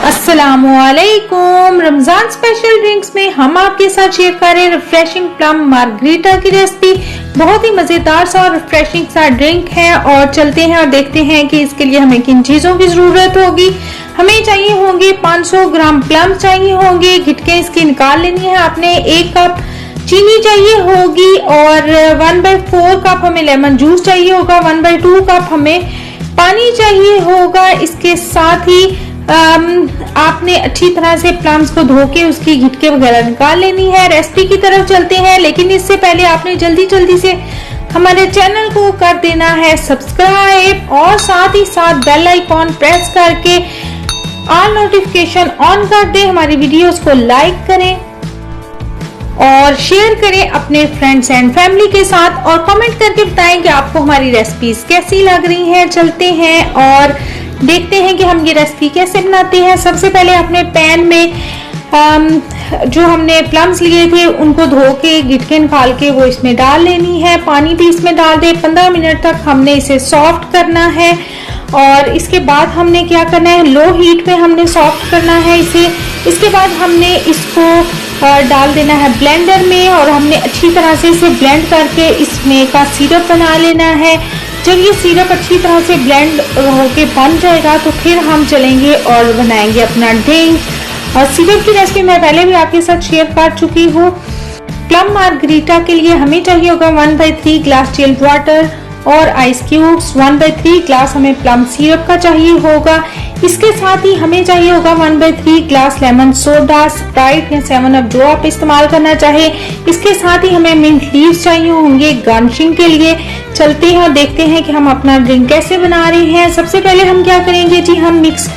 अस्सलामुअलैकुम। Ramzan special drinks में हम आपके साथ शेयर कर रहे हैं रिफ्रेशिंग प्लम मार्गरीटा की रेसिपी। बहुत ही मजेदार सा और रिफ्रेशिंग सा ड्रिंक है। और चलते हैं और देखते हैं कि इसके लिए हमें किन चीजों की जरूरत होगी। हमें चाहिए होंगे 500 ग्राम प्लम चाहिए होंगे, गिटके इसकी निकाल लेनी है आपने। 1 कप चीनी चाहिए होगी और 1/4 कप हमें लेमन जूस चाहिए होगा। 1/2 कप हमें पानी चाहिए होगा। इसके साथ ही आपने अच्छी तरह से प्लम्स को धो के उसकी गिटके वगैरह निकाल लेनी है। रेसिपी की तरफ चलते हैं, लेकिन इससे पहले आपने जल्दी से हमारे चैनल को कर देना है सब्सक्राइब और साथ ही साथ बेल आइकॉन प्रेस करके ऑल नोटिफिकेशन ऑन कर दें। हमारी वीडियोस को लाइक करें और शेयर करें अपने फ्रेंड्स एंड फैमिली के साथ और कमेंट करके बताएं कि आपको हमारी रेसिपीज कैसी लग रही हैं। चलते हैं और देखते हैं कि हम ये रेसिपी कैसे बनाते हैं। सबसे पहले अपने पैन में जो हमने प्लम्स लिए थे उनको धो के गिटके निकाल के वो इसमें डाल लेनी है। पानी भी इसमें डाल दे। 15 मिनट तक हमने इसे सॉफ्ट करना है और इसके बाद हमने क्या करना है, लो हीट पे हमने सॉफ्ट करना है इसे। इसके बाद हमने इसको डाल देना है ब्लेंडर में और हमने अच्छी तरह से इसे ब्लेंड करके इसमें का सिरप बना लेना है। जब ये सिरप अच्छी तरह से ब्लेंड होके बन जाएगा तो फिर हम चलेंगे और बनाएंगे अपना ड्रिंक। और सिरप की रेसिपी मैं पहले भी आपके साथ शेयर कर चुकी हूँ। प्लम मार्गरीटा के लिए हमें चाहिए होगा 1/3 ग्लास चिल्ड वाटर और आइस क्यूब्स। 1/3 ग्लास हमें प्लम सिरप का चाहिए होगा। इसके साथ ही हमें चाहिए होगा 1/3 ग्लास लेमन सोडा, स्प्राइट या 7 अप जो आप इस्तेमाल करना चाहे। इसके साथ ही हमें मिंट लीव्स चाहिए होंगे गार्निशिंग के लिए। चलते हैं और देखते हैं कि हम अपना ड्रिंक कैसे बना रहे हैं। सबसे पहले हम क्या करेंगे जी, हम मिक्स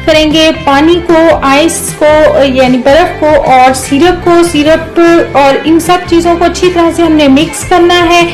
करेंगे पानी को, आइस को यानी बर्फ को और सिरप और इन सब चीजों को अच्छी तरह से हमने मिक्स करना है।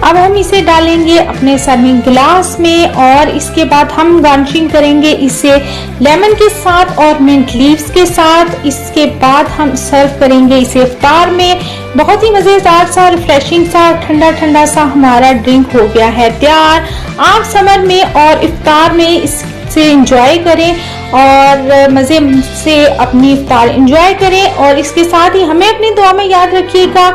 अब हम इसे डालेंगे अपने सर्विंग गिलास में और इसके बाद हम गार्निशिंग करेंगे इसे लेमन के साथ और मिंट लीव्स के साथ। इसके बाद हम सर्व करेंगे इसे इफ्तार में। बहुत ही मजेदार सा रिफ्रेशिंग सा ठंडा सा हमारा ड्रिंक हो गया है तैयार। आप समर में और इफ्तार में इसे एंजॉय करें और मजे से अपनी इफ्तार एंजॉय करें। और इसके साथ ही हमें अपनी दुआ में याद रखिएगा।